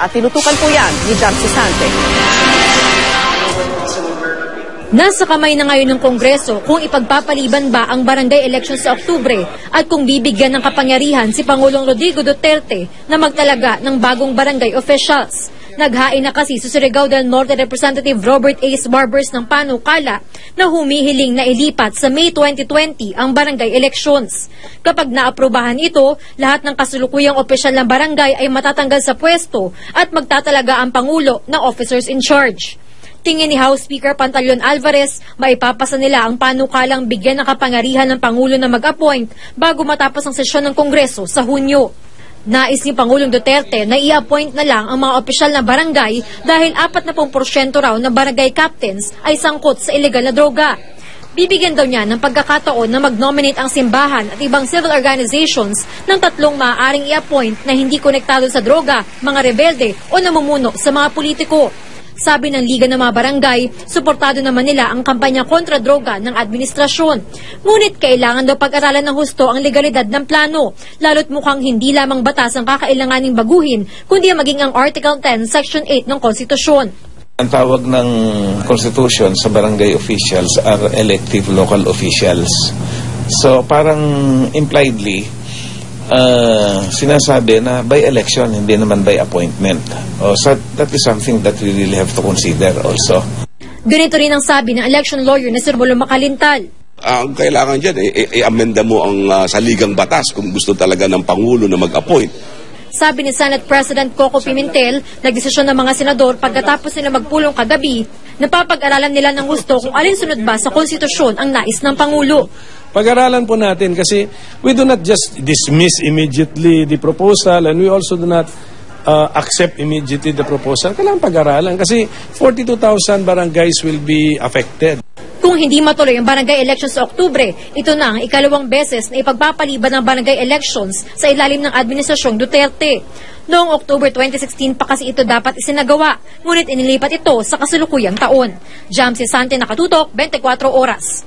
At tinutukan po yan ni John Sisante. Nasa kamay na ngayon ng Kongreso kung ipagpapaliban ba ang barangay elections sa Oktubre at kung bibigyan ng kapangyarihan si Pangulong Rodrigo Duterte na magtalaga ng bagong barangay officials. Naghain na kasi sa Surigao del Norte Representative Robert Ace Barbers ng panukala na humihiling na ilipat sa May 2020 ang barangay elections. Kapag naaprubahan ito, lahat ng kasulukuyang opisyal ng barangay ay matatanggal sa pwesto at magtatalaga ang Pangulo ng officers in charge. Tingin ni House Speaker Pantaleon Alvarez, maipapasa nila ang panukalang bigyan ng kapangyarihan ng Pangulo na mag-appoint bago matapos ang sesyon ng Kongreso sa Hunyo. Nais ni Pangulong Duterte na i-appoint na lang ang mga opisyal na barangay dahil 40% raw na barangay captains ay sangkot sa illegal na droga. Bibigyan daw niya ng pagkakataon na mag-nominate ang simbahan at ibang civil organizations ng 3 maaaring i-appoint na hindi konektado sa droga, mga rebelde o namumuno sa mga politiko. Sabi ng Liga ng mga Barangay, suportado naman nila ang kampanya kontra droga ng administrasyon. Ngunit kailangan daw pag-aralan ng husto ang legalidad ng plano, lalo't mukhang hindi lamang batas ang kakailanganing baguhin, kundi maging ang Article 10, Section 8 ng Konstitusyon. Ang tawag ng Constitution sa barangay officials are elective local officials. So parang impliedly, sinasabi na by election, hindi naman by appointment. So that is something that we really have to consider also. Ganito rin ang sabi ng election lawyer na Sir Bolo Macalintal. Ang kailangan dyan, i-amenda mo ang saligang batas kung gusto talaga ng Pangulo na mag-appoint. Sabi ni Senate President Coco Pimentel, nagdesisyon ng mga senador pagkatapos nila magpulong kagabi, napapag-aralan nila ng gusto kung alinsunod ba sa konstitusyon ang nais ng Pangulo. Pag-aralan po natin kasi we do not just dismiss immediately the proposal and we also do not accept immediately the proposal. Kailangan pag-aralan kasi 42,000 barangays will be affected. Kung hindi matuloy ang barangay elections sa Oktubre, ito na ang ikalawang beses na ipagpapaliban ng barangay elections sa ilalim ng Administrasyong Duterte. Noong October 2016 pa kasi ito dapat isinagawa, ngunit inilipat ito sa kasalukuyang taon. Jam Sisante, Nakatutok, 24 Oras.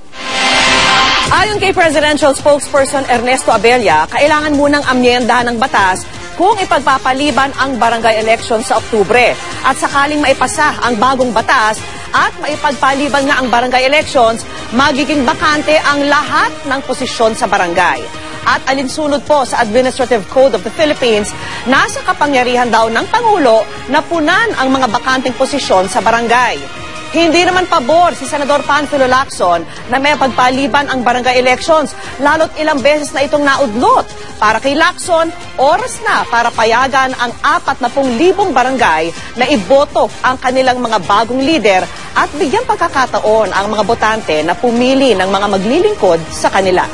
Ayon kay Presidential Spokesperson Ernesto Abella, kailangan munang amyendahan ng batas kung ipagpapaliban ang barangay election sa Oktubre. At sakaling maipasa ang bagong batas at maipagpaliban nga ang barangay elections, magiging bakante ang lahat ng posisyon sa barangay. At alinsunod po sa Administrative Code of the Philippines, nasa kapangyarihan daw ng Pangulo na punan ang mga bakanteng posisyon sa barangay. Hindi naman pabor si Senador Panfilo Lacson na may pagpaliban ang barangay elections, lalo't ilang beses na itong naudlot. Para kay Lacson, oras na para payagan ang 40,000 barangay na iboto ang kanilang mga bagong lider at bigyan pagkakataon ang mga botante na pumili ng mga maglilingkod sa kanila.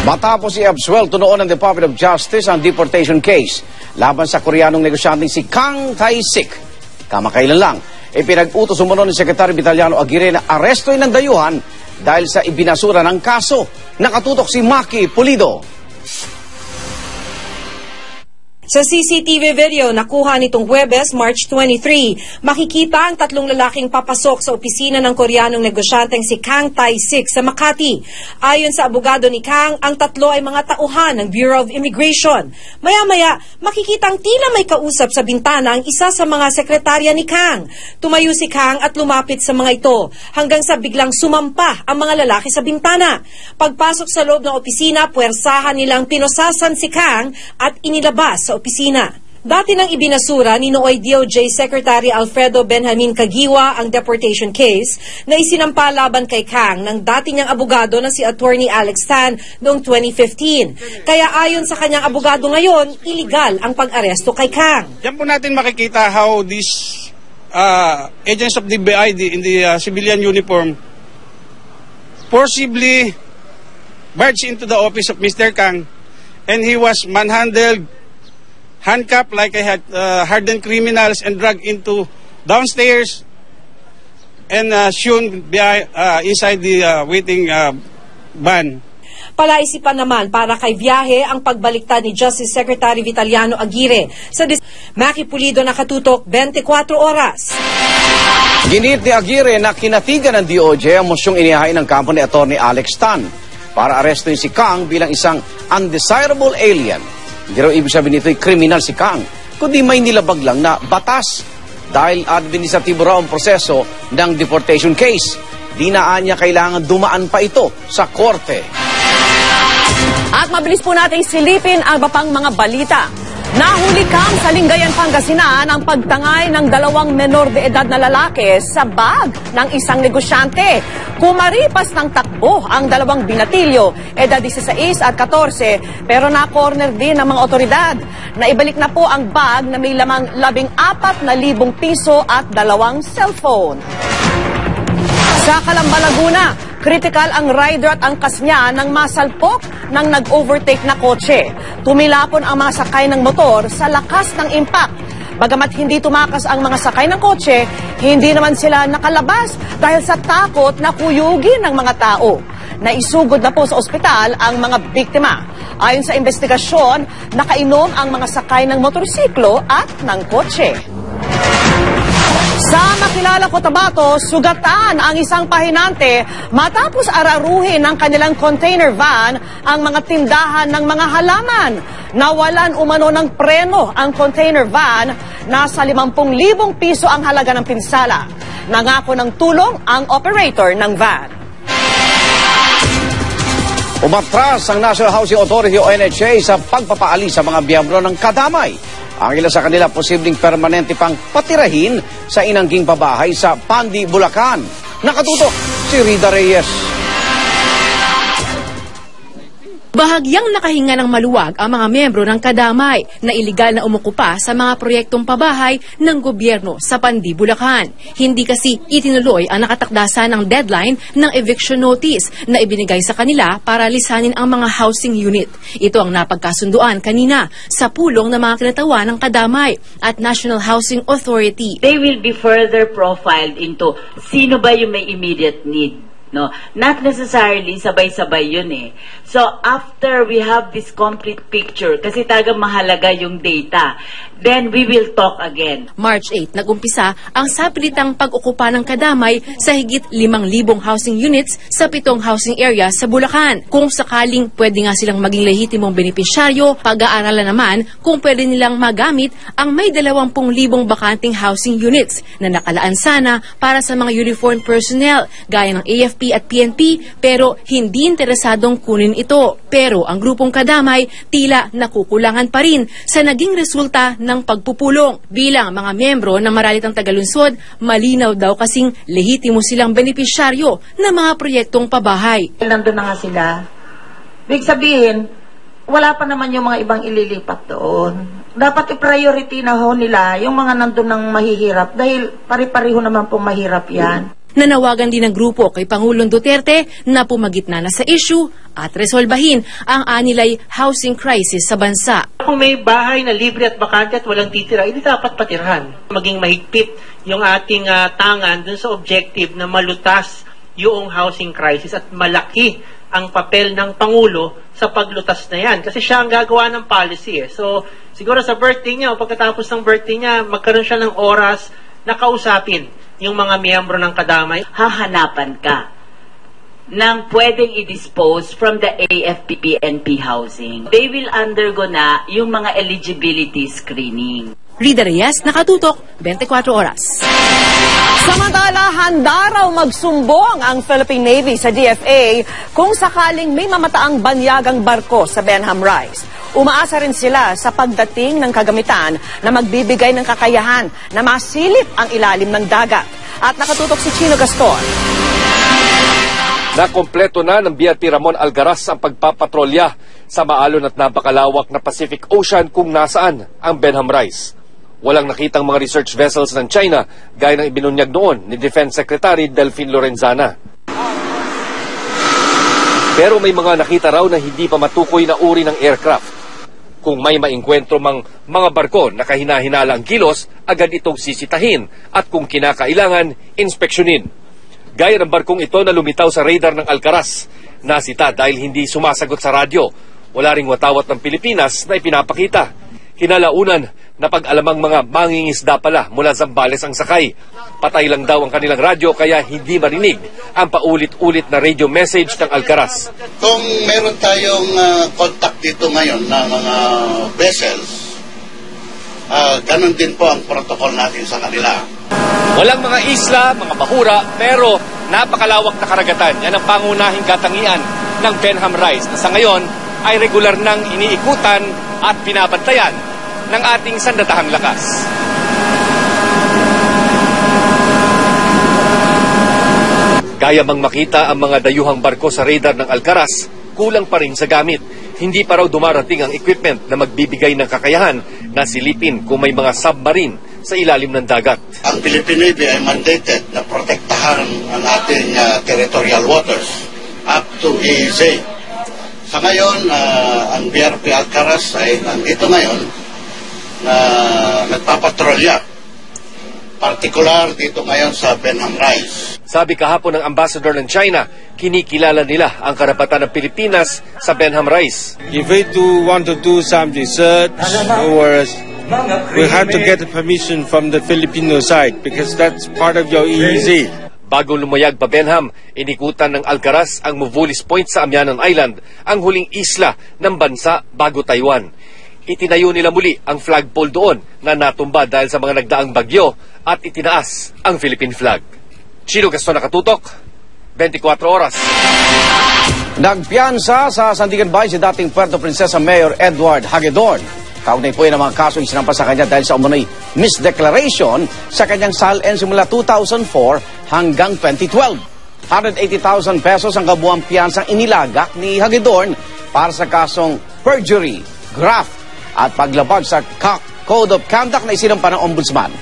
Matapos i-absuelto noon ng Department of Justice ang deportation case laban sa Koreanong negosyanteng si Kang Tae-sik. Kamakailan lang, ipinag-utos umunod ni Secretary Vitaliano Aguirre na arestoin ng dayuhan dahil sa ibinasura ng kaso. Nakatutok si Maki Pulido. Sa CCTV video nakuha nitong Huwebes, March 23, makikita ang 3 lalaking papasok sa opisina ng Koreanong negosyanteng si Kang Tae-sik sa Makati. Ayon sa abogado ni Kang, ang 3 ay mga tauhan ng Bureau of Immigration. Maya-maya, makikitang tila may kausap sa bintana ang isa sa mga sekretarya ni Kang. Tumayo si Kang at lumapit sa mga ito hanggang sa biglang sumampa ang mga lalaki sa bintana. Pagpasok sa loob ng opisina, puwersahan nilang pinosasan si Kang at inilabas sa opisina. Dati nang ibinasura ni nooy DOJ Secretary Alfredo Benjamin Caguioa ang deportation case na isinampa laban kay Kang ng dati niyang abogado na si Attorney Alex Tan noong 2015. Kaya ayon sa kanyang abogado ngayon, iligal ang pag-aresto kay Kang. Diyan po natin makikita how these agents of the BID in the civilian uniform forcibly barged into the office of Mr. Kang and he was manhandled, handcuffed like I had hardened criminals and dragged into downstairs and shown inside the waiting van. Palaisipan naman para kay Viaje ang pagbaliktad ni Justice Secretary Vitaliano Aguirre. Sa Maki Pulido, Nakatutok, 24 Oras. Ginit ni Aguirre na kinatigan ng DOJ ang mosyong inihain ng kampo ni Attorney Alex Tan para arestuin si Kang bilang isang undesirable alien. Hindi raw ibig sabihin nito'y kriminal si Kang. kundi may nilabag lang na batas. Dahil administratibo raw ang proseso ng deportation case, di na anya kailangan dumaan pa ito sa korte. At mabilis po nating silipin ang iba pang mga balita. Nahuli kang sa Lingayen, Pangasinan ang pagtangay ng 2 menor de edad na lalaki sa bag ng isang negosyante. Kumaripas ng takbo ang 2 binatilyo, edad 16 at 14, pero na-corner din ng mga otoridad. Naibalik na po ang bag na may lamang 14,000 piso at 2 cellphone. Sa Calamba, Laguna, kritikal ang rider at angkas niya nang masalpok ng nag-overtake na kotse. Tumilapon ang mga sakay ng motor sa lakas ng impact. Bagamat hindi tumakas ang mga sakay ng kotse, hindi naman sila nakalabas dahil sa takot na kuyugin ng mga tao. Naisugod na po sa ospital ang mga biktima. Ayon sa investigasyon, nakainom ang mga sakay ng motorsiklo at ng kotse. Sa Makilala, Cotabato, sugatan ang isang pahinante matapos araruhin ng kanilang container van ang mga tindahan ng mga halaman. Nawalan umano ng preno ang container van, nasa 50,000 piso ang halaga ng pinsala. Nangako ng tulong ang operator ng van. Umatras ang National Housing Authority o NHA sa pagpapaalis sa mga miyembro ng kadamay. Ang ilan sa kanila posibleng permanente pang patirahin sa inangging pabahay sa Pandi, Bulacan. Nakatutok si Rida Reyes. Bahagyang nakahinga ng maluwag ang mga miyembro ng kadamay na iligal na umukupa sa mga proyektong pabahay ng gobyerno sa Pandi, Bulacan. Hindi kasi itinuloy ang nakatakdasan ng deadline ng eviction notice na ibinigay sa kanila para lisanin ang mga housing unit. Ito ang napagkasunduan kanina sa pulong ng mga kinatawan ng kadamay at National Housing Authority. They will be further profiled into sino ba yung may immediate need. No, not necessarily sabay-sabay yun eh. So, after we have this complete picture, kasi talagang mahalaga yung data, then we will talk again. March 8, nagumpisa ang sapilitang pag-ukupa ng kadamay sa higit 5,000 housing units sa 7 housing area sa Bulacan. Kung sakaling pwede nga silang maging lehitimong benepisyaryo, pag-aaralan naman kung pwede nilang magamit ang may 20,000 bakanting housing units na nakalaan sana para sa mga uniformed personnel gaya ng AFP at PNP, pero hindi interesadong kunin ito. Pero ang grupong kadamay tila nakukulangan pa rin sa naging resulta ng pagpupulong. Bilang mga miyembro ng Maralitang Tagalunsod, malinaw daw kasing lehitimo silang benepisyaryo ng mga proyektong pabahay. Nandun na nga sila. Big sabihin, wala pa naman yung mga ibang ililipat doon. Dapat i-priority na ho nila yung mga nandun ng mahihirap dahil pari-pariho naman pong mahirap yan. Nanawagan din ng grupo kay Pangulong Duterte na pumagitna na sa issue at resolbahin ang anilay housing crisis sa bansa. Kung may bahay na libre at bakante at walang titira, hindi dapat patirhan. Maging mahigpit yung ating tangan dun sa objective na malutas yung housing crisis at malaki ang papel ng Pangulo sa paglutas na yan. Kasi siya ang gagawa ng policy eh. So, siguro sa birthday niya o pagkatapos ng birthday niya, magkaroon siya ng oras na kausapin yung mga miyembro ng kadamay. Hahanapan ka ng pwedeng i-dispose from the AFP-PNP housing. They will undergo na yung mga eligibility screening. Rida Reyes, Nakatutok, 24 Oras. Samantala, handa raw magsumbong ang Philippine Navy sa DFA kung sakaling may mamataang banyagang barko sa Benham Rise. Umaasa rin sila sa pagdating ng kagamitan na magbibigay ng kakayahan na masilip ang ilalim ng dagat. At nakatutok si Chino Gaston. Nakompleto na ng BRP Ramon Algaraz ang pagpapatrolya sa maalon at napakalawak na Pacific Ocean kung nasaan ang Benham Rise. Walang nakitang mga research vessels ng China gaya ng ibinunyag noon ni Defense Secretary Delfin Lorenzana. Pero may mga nakita raw na hindi pa matukoy na uri ng aircraft. Kung may maengkwentro mang mga barko na kahina-hinala ang kilos, agad itong sisitahin at kung kinakailangan, inspeksyonin. Gaya ng barkong ito na lumitaw sa radar ng Alcaraz, nasita dahil hindi sumasagot sa radyo. Wala ring watawat ng Pilipinas na ipinapakita. Kinalaunan na pag-alamang mga mangingisda pala mula Zambales ang sakay. Patay lang daw ang kanilang radyo kaya hindi marinig ang paulit-ulit na radio message ng Alcaraz. Kung meron tayong contact dito ngayon na mga vessels, ganun din po ang protocol natin sa kanila. Walang mga isla, mga bahura, pero napakalawak na karagatan. Yan ang pangunahing katangian ng Benham Rise na sa ngayon ay regular nang iniikutan at binabantayan ng ating sandatahang lakas. Kaya mang makita ang mga dayuhang barko sa radar ng Alcaraz, kulang pa rin sa gamit. Hindi pa raw dumarating ang equipment na magbibigay ng kakayahan na silipin kung may mga submarine sa ilalim ng dagat. Ang Philippine Navy ay mandated na protektahan ang ating territorial waters up to EEZ. Sa ngayon, ang BRP Alcaraz ay nandito ngayon na nagpapatrolya. Partikular dito ngayon sa Benham Rise. Sabi kahapon ng ambassador ng China, kinikilala nila ang karapatan ng Pilipinas sa Benham Rise. If we want to do some research, we have to get permission from the Filipino side because that's part of your EEZ. Bago lumayag pa Benham, inikutan ng Alcaraz ang Movulis Point sa Amyanan Island, ang huling isla ng bansa bago Taiwan. Itinayo nila muli ang flagpole doon na natumba dahil sa mga nagdaang bagyo at itinaas ang Philippine flag. Chino Gaston, Nakatutok, 24 oras. Nagpiyansa sa Sandigan Bay si dating Puerto Princesa Mayor Edward Hagedorn. Kaugnay po yan ang mga kaso isinampas sa kanya dahil sa umunoy misdeclaration sa kanyang SALN simula 2004 hanggang 2012. 180,000 pesos ang kabuang piyansang inilagak ni Hagedorn para sa kasong perjury, graft at paglabag sa Code of Conduct na isinampa ng Ombudsman.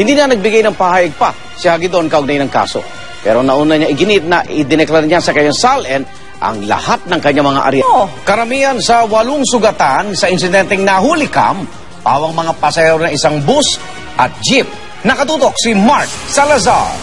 Hindi na nagbigay ng pahayag pa si Hagedorn kaugnay ng kaso. Pero nauna niya iginit na idineklara niya sa kanyang SALN ang lahat ng kanyang mga area. Karamihan sa 8 sugatan sa insidenteng nahulikam, pawang mga pasahero ng isang bus at jeep. Nakatutok si Mark Salazar.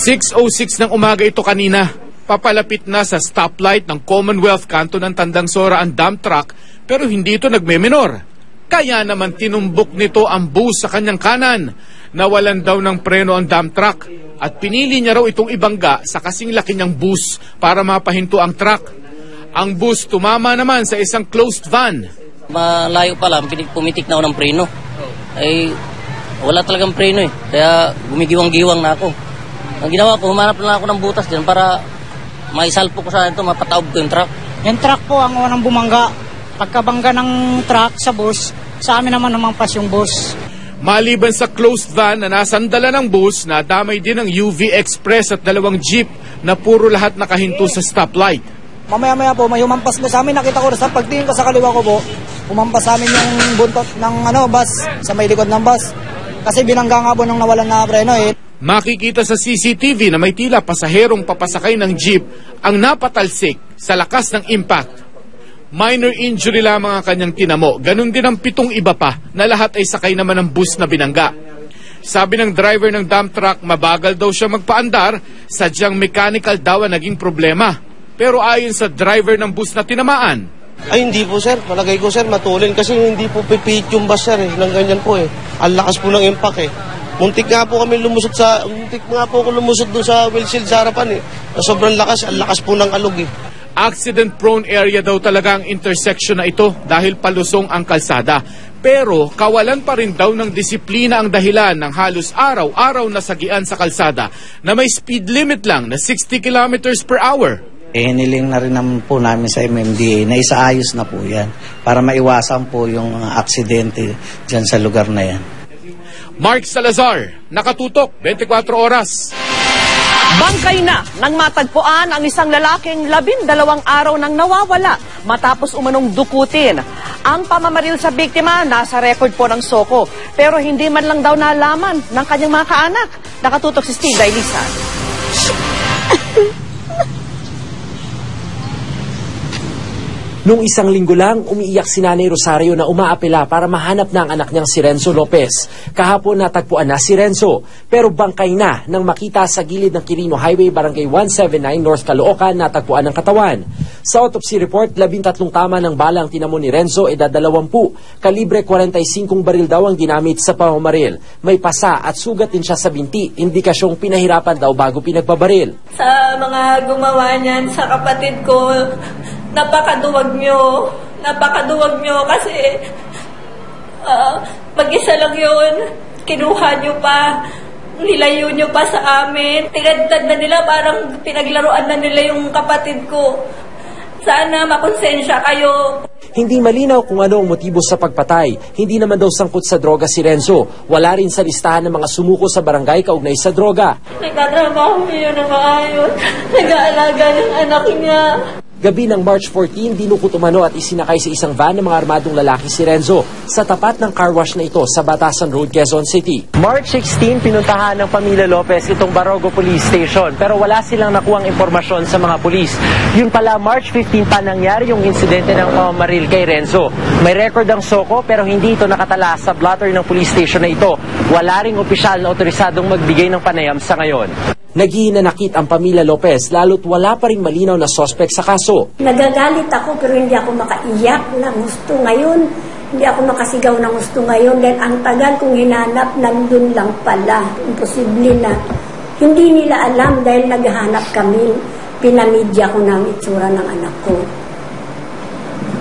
6:06 ng umaga ito kanina. Papalapit na sa stoplight ng Commonwealth kanto ng Tandang Sora ang dump truck pero hindi ito nagmemenor. Kaya naman tinumbok nito ang bus sa kanyang kanan. Nawalan daw ng preno ang dump truck at pinili niya raw itong ibangga sa kasing laki niyang bus para mapahinto ang truck. Ang bus tumama naman sa isang closed van. Malayo pa lang, pumitik na ako ng preno. Ay, wala talagang preno eh. Kaya gumigiwang-giwang na ako. Ang ginawa ko, humanap na ako ng butas din para maisalpo ko sa ito, mapataob ko yung truck. Yung truck po ang unang bumangga. Pagkabangga ng truck sa bus, sa amin naman namangpas yung bus. Maliban sa closed van na nasandala ng bus, nadamay din ang UV Express at 2 jeep na puro lahat nakahinto sa stoplight. Mamaya-maya po, may humampas po sa amin. Nakita ko sa pagtingin ko sa kaliwa ko po, humampas sa amin yung buntot ng bus, sa may likod ng bus. Kasi binangga nga po nung nawalan na preno eh. Makikita sa CCTV na may tila pasaherong papasakay ng jeep ang napatalsik sa lakas ng impact. Minor injury lamang ang kanyang tinamo. Ganun din ang 7 iba pa na lahat ay sakay naman ng bus na binangga. Sabi ng driver ng dump truck, mabagal daw siya magpaandar, sadyang mechanical daw ang naging problema. Pero ayon sa driver ng bus na tinamaan, ay hindi po sir, palagay ko sir matulin kasi hindi po pipit yung bus sir lang ganyan po eh. Ang lakas po ng impact eh. Muntik nga po ako lumusot doon sa windshield sa harapan eh. Sobrang lakas, ang lakas po ng alog eh. Accident-prone area daw talaga ang intersection na ito dahil palusong ang kalsada. Pero kawalan pa rin daw ng disiplina ang dahilan ng halos araw-araw na sagian sa kalsada na may speed limit lang na 60 kilometers per hour. Hiniling na rin naman po namin sa MMDA na isaayos na po yan para maiwasan po yung aksidente dyan sa lugar na yan. Mark Salazar, Nakatutok, 24 oras. Bangkay na nang matagpuan ang isang lalaking 12 araw nang nawawala matapos umanong dukutin. Ang pamamaril sa biktima nasa record po ng SOCO pero hindi man lang daw nalaman ng kanyang mga kaanak. Nakatutok si Steve Dailisan. Nung isang linggo lang, umiiyak si Nanay Rosario na umaapela para mahanap na ang anak niyang si Renzo Lopez. Kahapon natagpuan na si Renzo, pero bangkay na nang makita sa gilid ng Quirino Highway, Barangay 179, North Caloocan, natagpuan ng katawan. Sa autopsy report, 13 tama ng bala ang tinamo ni Renzo, edad 20. Kalibre 45 baril daw ang ginamit sa pamamaril. May pasa at sugat din siya sa binti, indikasyong pinahirapan daw bago pinagbabaril. Sa mga gumawa niyan, sa kapatid ko, napakaduwag nyo kasi Mag-isa lang yun. Kinuha niyo pa. Nilayo niyo pa sa amin. Tinagdad na nila, parang pinaglaruan na nila yung kapatid ko. Sana makonsensya kayo. Hindi malinaw kung ano ang motibo sa pagpatay. Hindi naman daw sangkot sa droga si Renzo. Wala rin sa listahan ng mga sumuko sa barangay kaugnay sa droga. Nagtatrabaho niyo na maayos. Nag-aalaga ng anak niya. Gabi ng March 14, dinukot umano at isinakay sa isang van ng mga armadong lalaki si Renzo sa tapat ng car wash na ito sa Batasan Road, Quezon City. March 16, pinuntahan ng pamilya Lopez itong Barogo Police Station pero wala silang nakuhang impormasyon sa mga pulis. Yun pala, March 15 pa nangyari yung insidente ng pamamaril kay Renzo. May record ang SOCO pero hindi ito nakatala sa blotter ng police station na ito. Wala ring opisyal na otorisadong magbigay ng panayam sa ngayon. Naghihinanakit ang pamilya Lopez lalo't wala pa ring malinaw na suspect sa kaso. Nagagalit ako pero hindi ako makaiyak na gusto ngayon. Hindi ako makasigaw na gusto ngayon dahil ang tagal kong hinanap nandun lang pala. Imposible na. Hindi nila alam dahil naghahanap kami. Pinamidya ko ng itsura ng anak ko.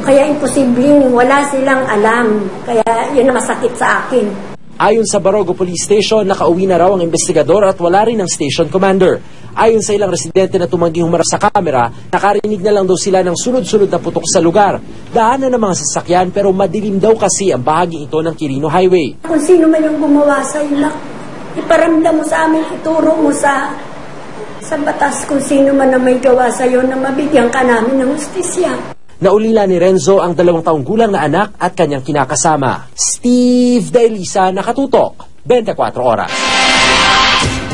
Kaya imposibleng wala silang alam. Kaya yun ang masakit sa akin. Ayon sa Barogo Police Station, nakauwi na raw ang investigador at wala rin ang station commander. Ayon sa ilang residente na tumangging humarap sa kamera, nakarinig na lang daw sila ng sunod-sunod na putok sa lugar. Daanan ng mga sasakyan pero madilim daw kasi ang bahaging ito ng Quirino Highway. Kung sino man yung gumawa sa ilak, iparamdam mo sa amin, ituro mo sa batas kung sino man na may gawa sa iyo na mabigyan ka namin ng hustisya. Naulila ni Renzo ang 2 taong gulang na anak at kanyang kinakasama. Steve De Elisa, Nakatutok, 24 Oras.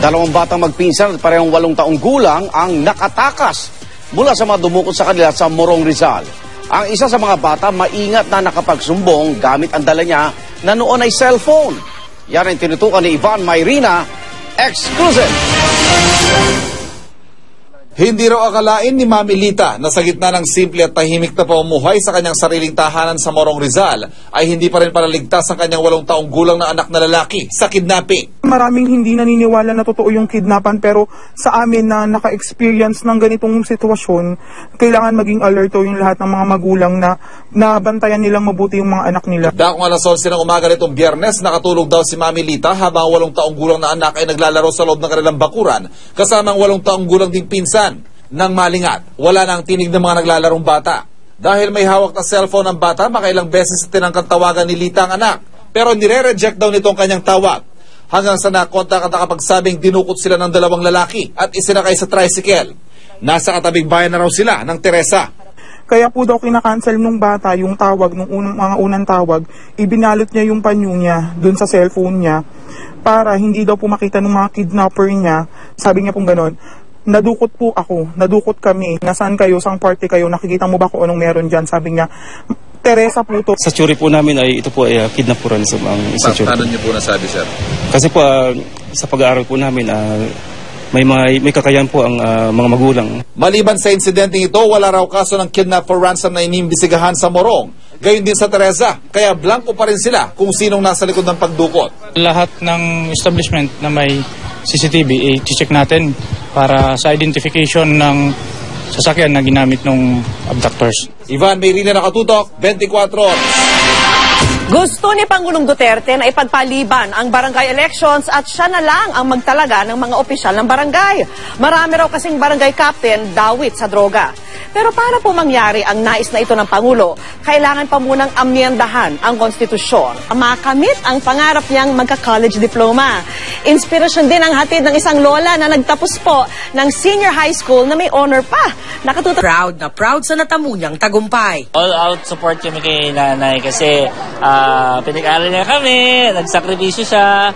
2 batang magpinsan at parehong 8 taong gulang ang nakatakas mula sa mga dumukot sa kanila sa Morong Rizal. Ang isa sa mga bata maingat na nakapagsumbong gamit ang dala niya na noon ay cellphone. Yan ang tinutukan ni Ivan Mayrina, exclusive. Hindi raw akalain ni Mami Lita na sa gitna ng simple at tahimik na pamumuhay sa kanyang sariling tahanan sa Morong Rizal ay hindi pa rin palaligtas ang kanyang 8 taong gulang na anak na lalaki sa kidnapping. Maraming hindi naniniwala na totoo yung kidnapan pero sa amin na naka-experience ng ganitong sitwasyon, kailangan maging alerto yung lahat ng mga magulang na nabantayan nilang mabuti yung mga anak nila. Dakong alas 11 ng umaga nitong Biyernes, nakatulog daw si Mami Lita habang 8 taong gulang na anak ay naglalaro sa loob ng kanilang bakuran kasama ang 8 taong gulang ding pinsan. Nang malingat, wala nang tinig ng mga naglalarong bata. Dahil may hawak na cellphone ng bata, makailang beses tinangkang tawagan ni Lita ang anak. Pero nire-reject daw nitong kanyang tawag. Hanggang sa nakontak at nakapagsabing dinukot sila ng 2 lalaki at isinakay sa tricycle. Nasa katabing bayan na raw sila ng Teresa. Kaya po daw kinakancel nung bata yung tawag, nung mga unang tawag, ibinalot niya yung panyo niya dun sa cellphone niya para hindi daw po makita ng mga kidnapper niya. Sabi niya pong ganon. Nadukot po ako, nadukot kami, nasaan kayo, sang party kayo, nakikita mo ba kung anong meron dyan? Sabi niya, Teresa po to. Sa tsuri po namin ay ito po ay kidnapuran sa mga tsuri. Paano niyo po nasabi, sir? Kasi po sa pag-aaral po namin, may kakayahan po ang mga magulang. Maliban sa insidenteng ito, wala raw kaso ng kidnap for ransom na inimbisigahan sa Morong. Gayon din sa Teresa, kaya blanco pa rin sila kung sinong nasa likod ng pagdukot. Lahat ng establishment na may CCTV, i-check natin para sa identification ng sasakyan na ginamit ng abductors. Ivan Mayrina, Nakatutok, 24 Oras. Gusto ni Pangulong Duterte na ipagpaliban ang barangay elections at siya na lang ang magtalaga ng mga opisyal ng barangay. Marami raw kasing barangay captain dawit sa droga. Pero para po mangyari ang nais na ito ng Pangulo, kailangan pa munang amyendahan ang konstitusyon. Makamit ang pangarap niyang magka-college diploma. Inspirasyon din ang hatid ng isang lola na nagtapos po ng senior high school na may honor pa. Proud na proud sa natamo niyang tagumpay. All-out support kami kay nanay kasi pinag-aaral niya kami, nagsakripisyo siya.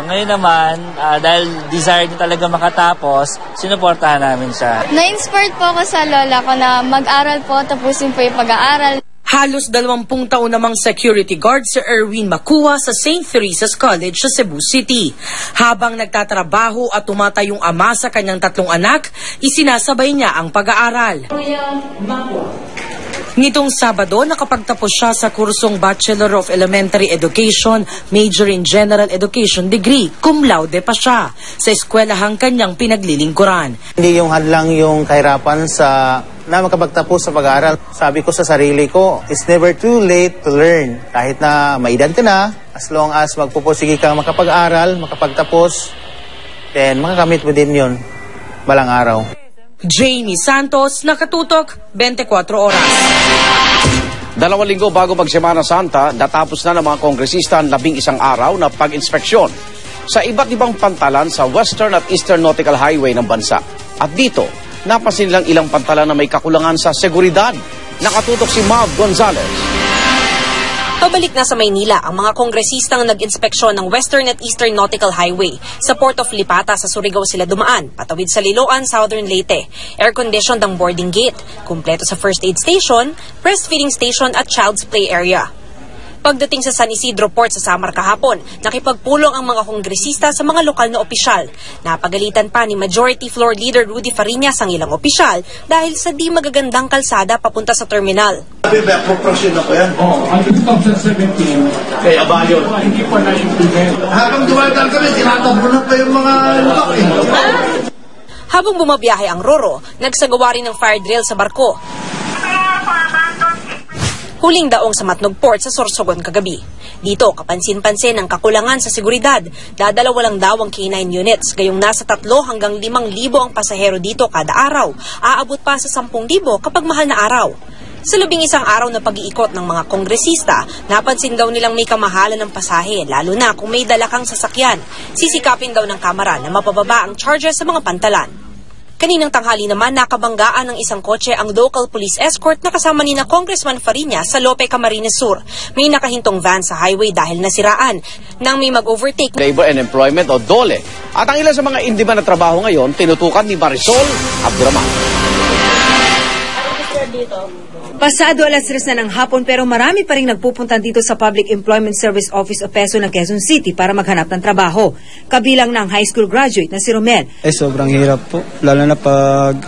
Ngayon naman, dahil desire niya talaga makatapos, sinuportahan namin siya. Na-inspired po ako sa lola ko na mag-aral po, tapusin po yung pag-aaral. Halos 20 taon namang security guard si Erwin Makuha sa St. Teresa's College sa Cebu City. Habang nagtatrabaho at tumatayong ama sa kanyang 3 anak, isinasabay niya ang pag-aaral. Nitong Sabado, nakapagtapos siya sa kursong Bachelor of Elementary Education, Major in General Education degree, cum laude pa siya, sa eskwelahang kanyang pinaglilingkuran. Hindi yung hadlang yung kahirapan sa na makapagtapos sa pag-aaral. Sabi ko sa sarili ko, it's never too late to learn. Kahit na may edad ka na, as long as magpupursige kang makapag-aral, makapagtapos, then makakamit mo din yun balang araw. Jamie Santos, Nakatutok, 24 Oras. 2 linggo bago mag-Semana Santa, natapos na ng mga kongresista ang 11 araw na pag-inspeksyon sa iba't ibang pantalan sa Western at Eastern Nautical Highway ng bansa. At dito, napasin lang ilang pantalan na may kakulangan sa seguridad. Nakatutok si Mav Gonzalez. Pabalik na sa Maynila ang mga kongresistang nag-inspeksyon ng Western at Eastern Nautical Highway. Sa Port of Lipata sa Surigao sila dumaan, patawid sa Liloan, Southern Leyte. Air-conditioned ang boarding gate, kumpleto sa first aid station, breastfeeding station at child's play area. Pagdating sa San Isidro Port sa Samar kahapon, nakipagpulong ang mga kongresista sa mga lokal na opisyal. Napagalitan pa ni Majority Floor Leader Rudy Fariñas ang ilang opisyal dahil sa di magagandang kalsada papunta sa terminal. Sabi ba, proportion na po yan? Oo, ang 2017, kaya ba yun? Hindi pa na-implement. Habang dumadaan kami, tinatabro na pa yung mga lupak eh. Habang bumabiyahe ang Roro, nagsagawa rin ng fire drill sa barko. Huling daong sa Matnog Port sa Sorsogon kagabi. Dito, kapansin-pansin ang kakulangan sa seguridad. Dadalawa lang daw ang K9 units, gayong nasa 3 hanggang 5,000 ang pasahero dito kada araw. Aabot pa sa 10,000 kapag mahal na araw. Sa 11 araw na pag-iikot ng mga kongresista, napansin daw nilang may kamahalan ng pasahe, lalo na kung may dala kang sasakyan. Sisikapin daw ng Kamara na mapababa ang charges sa mga pantalan. Kaninang tanghali naman nakabanggaan ng isang kotse ang local police escort na kasama ni na Congressman Fariñas sa Lope, Camarines Sur. May nakahintong van sa highway dahil nasiraan nang may mag-overtake. Labor and Employment o DOLE. At ang ilan sa mga in-demand na trabaho ngayon, tinutukan ni Marisol Abduraman. Pasado 3:00 na ng hapon pero marami pa rin nagpupunta dito sa Public Employment Service Office o PESO ng Quezon City para maghanap ng trabaho. Kabilang ng high school graduate na si Romel. Sobrang hirap po, lalo na pag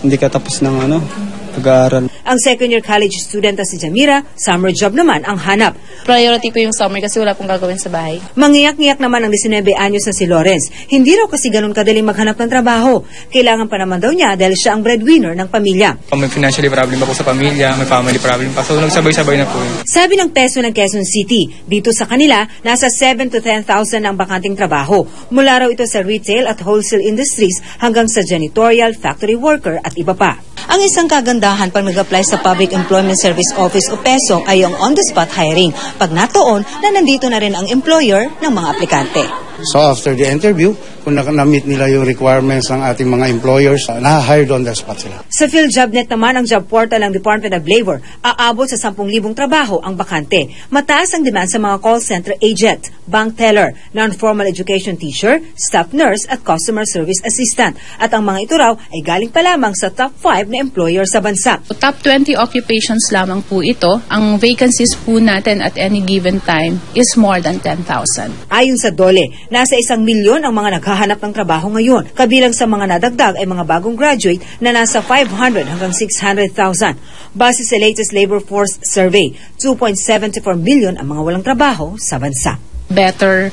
hindi ka tapos ng pag-aaral. Ang second-year college student na si Jamira, summer job naman ang hanap. Priority po yung summer kasi wala pong gagawin sa bahay. Mangiyak-ngiyak naman ang 19 anyos na si Lawrence. Hindi raw kasi ganun kadaling maghanap ng trabaho. Kailangan pa naman daw niya dahil siya ang breadwinner ng pamilya. May financially problem ako sa pamilya, may family problem pa. So nagsabay-sabay na po yun. Sabi ng PESO ng Quezon City, dito sa kanila, nasa 7,000 to 10,000 ang bakanting trabaho. Mula raw ito sa retail at wholesale industries hanggang sa janitorial, factory worker at iba pa. Ang isang kagandahan pag nag-apply sa Public Employment Service Office o PESO ay ang on-the-spot hiring. Pag natuon na nandito na rin ang employer ng mga aplikante. So after the interview, kung na-meet nila yung requirements ng ating mga employers, na-hired on the spot sila. Sa PhilJobNet naman ang job portal ng Department of Labor, aabot sa 10,000 trabaho ang bakante. Mataas ang demand sa mga call center agent, bank teller, non-formal education teacher, staff nurse at customer service assistant. At ang mga ito raw ay galing pa lamang sa top 5 na employer sa bansa. Top 20 occupations lamang po ito. Ang vacancies po natin at any given time is more than 10,000. Ayon sa DOLE, nasa 1 milyon ang mga naghahanap ng trabaho ngayon. Kabilang sa mga nadagdag ay mga bagong graduate na nasa 500 hanggang 600,000. Base sa latest labor force survey, 2.74 million ang mga walang trabaho sa bansa. Better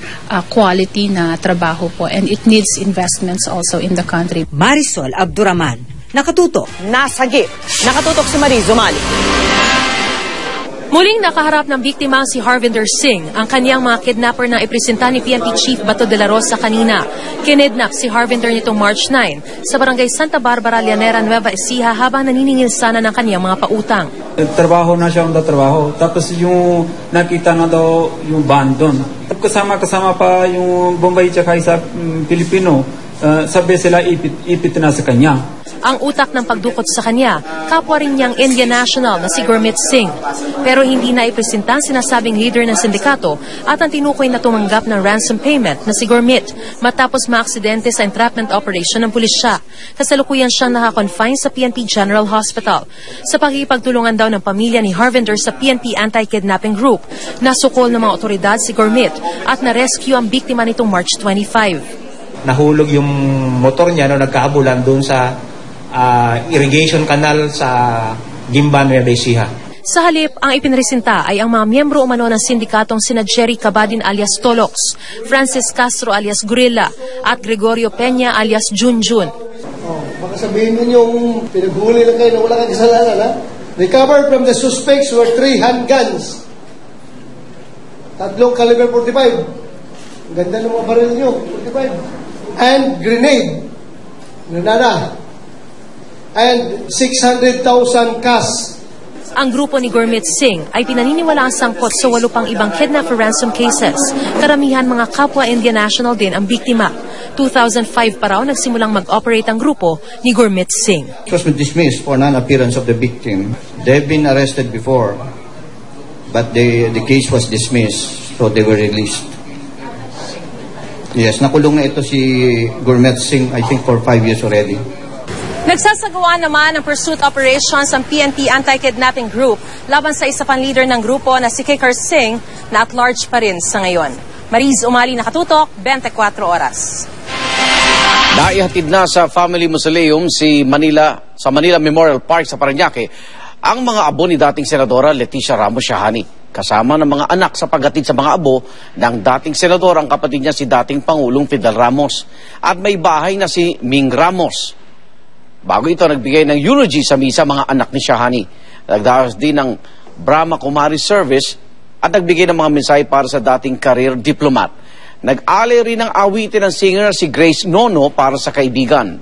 quality na trabaho po and it needs investments also in the country. Marisol Abduraman, Nakatutok. Nasagip. Nakatutok si Marizo Mali. Muling nakaharap ng biktima si Harvinder Singh, ang kaniyang mga kidnapper na ipresenta ni PNP Chief Bato de la Rosa kanina. Kinidnap si Harvinder nitong March 9 sa barangay Santa Barbara, Llanera, Nueva Ecija habang naniningil sana ng kaniyang mga pautang. Trabaho na siya trabaho. Tapos yung nakita na daw yung van doon. Kasama pa yung Bombay tsaka isa Pilipino. Sabi sila ipit na sa kanya. Ang utak ng pagdukot sa kanya, kapwa rin niyang Indian national na si Gurmeet Singh. Pero hindi na ipresenta ang sinasabing leader ng sindikato at ang tinukoy na tumanggap ng ransom payment na si Gurmeet matapos maaksidente sa entrapment operation ng pulisya. Kasalukuyan siyang nakakonfine sa PNP General Hospital. Sa pagkikipagtulungan daw ng pamilya ni Harvinder sa PNP Anti-Kidnapping Group, nasukol ng mga otoridad si Gurmeet at na-rescue ang biktima nitong March 25. Nahulog yung motor niya nagkahabulan doon sa irrigation canal sa Gimban, Nueva Ecija. Sa halip, ang ipinresenta ay ang mga miyembro umano ng sindikatong sina Jerry Cabadin alias Tolox, Francis Castro alias Gorilla, at Gregorio Peña alias Junjun. sabihin ninyong pinaghuli lang kayo na wala kang kasalanan, ha? Recovered from the suspects were 3 handguns. 3 caliber 45. Ganda ng mga baril nyo, 45. And grenade. Granada. And 600,000 cash. Ang grupo ni Gurmeet Singh ay pinaniniwalaang sangkot sa 8 pang ibang kidnap for ransom cases. Karamihan mga kapwa Indian national din ang biktima. 2005 pa raw nagsimulang mag-operate ang grupo ni Gurmeet Singh. It was dismissed for non-appearance of the victim. They've been arrested before, but the case was dismissed, so they were released. Yes, nakulong na ito si Gurmeet Singh, I think for 5 years already. Nagsasagawa naman ng pursuit operations ang PNP Anti-Kidnapping Group laban sa isa pang leader ng grupo na si Kicker Singh na at large pa rin sa ngayon. Mariz Umali, nakatutok, 24 oras. Naihatid na sa Family Mausoleum sa Manila Memorial Park sa Parañaque ang mga abo ni dating Senadora Leticia Ramos Shahani. Kasama ng mga anak sa paghatid sa mga abo ng dating senador ang kapatid niya si dating Pangulong Fidel Ramos. At may bahay na si Ming Ramos. Bago ito, nagbigay ng eulogy sa misa mga anak ni Shahani. Nagdaos din ng Brahma Kumaris Service at nagbigay ng mga mensahe para sa dating career diplomat. Nag-alay rin ng awitin ng singer si Grace Nono para sa kaibigan.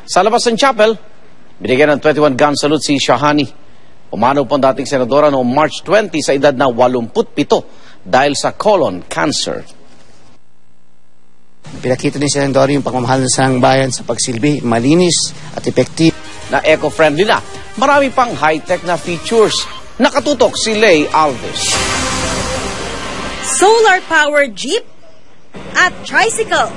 Sa labas ng chapel, binigyan ng 21 gun salute si Shahani. Umanaw po ang dating senadora noong March 20 sa edad na 87 dahil sa colon cancer. Pinakita ni Senador yung pagmamahal ng sanang bayan sa pagsilbi, malinis at effective. Na eco-friendly na, marami pang high-tech na features. Nakatutok si Lay Alves. Solar-powered jeep at tricycle.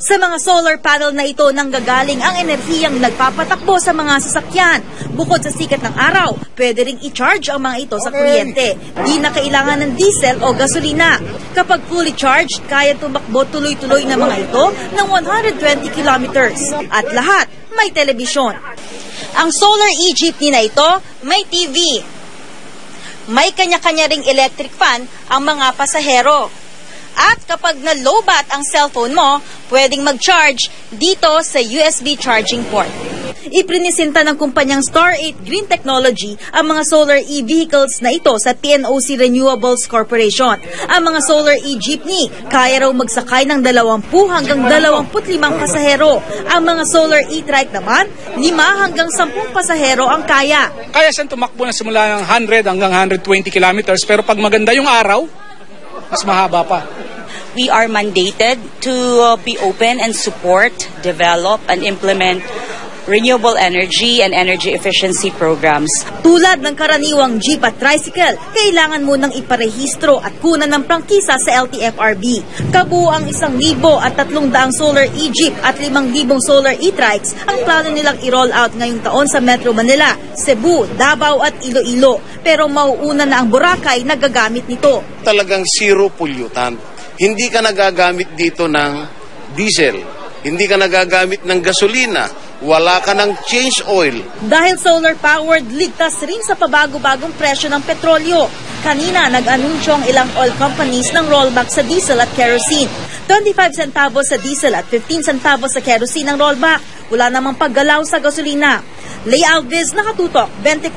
Sa mga solar panel na ito nanggagaling ang enerhiyang nagpapatakbo sa mga sasakyan. Bukod sa sikat ng araw, pwede ring i-charge ang mga ito sa kuryente. Di na kailangan ng diesel o gasolina. Kapag fully charged, kaya tumakbo tuloy-tuloy na mga ito ng 120 kilometers. At lahat may telebisyon. Ang solar e-jeepney na ito may TV. May kanya-kanya ring electric fan ang mga pasahero. At kapag na-lowbat ang cellphone mo, pwedeng mag-charge dito sa USB charging port. Iprinisenta ng kumpanyang Star 8 Green Technology ang mga solar e-vehicles na ito sa PNOC Renewables Corporation. Ang mga solar e-jeepney kaya raw magsakay ng 20 hanggang 25 pasahero. Ang mga solar e-trike naman, 5 hanggang 10 pasahero ang kaya. Kaya siyang tumakbo na simula ng 100 hanggang 120 kilometers, pero pag maganda yung araw, mas mahaba pa. We are mandated to be open and support, develop, and implement renewable energy and energy efficiency programs. Tulad ng karaniwang jeep at tricycle, kailangan mo nang iparehistro at kunan ng prangkisa sa LTFRB. Kabuuang 1,300 solar e-jeep at 5,000 solar e-trikes ang plano nilang i-roll out ngayong taon sa Metro Manila, Cebu, Davao at Iloilo. Pero mauuna na ang Boracay na gagamit nito. Talagang zero pollutant. Hindi ka nagagamit dito ng diesel. Hindi ka nagagamit ng gasolina. Wala ka ng change oil. Dahil solar-powered, ligtas rin sa pabago-bagong presyo ng petrolyo. Kanina, nag-anunsyo ang ilang oil companies ng rollback sa diesel at kerosene. 25 centavos sa diesel at 15 centavos sa kerosene ang rollback. Wala namang paggalaw sa gasolina. Lay Alves, nakatutok, 24.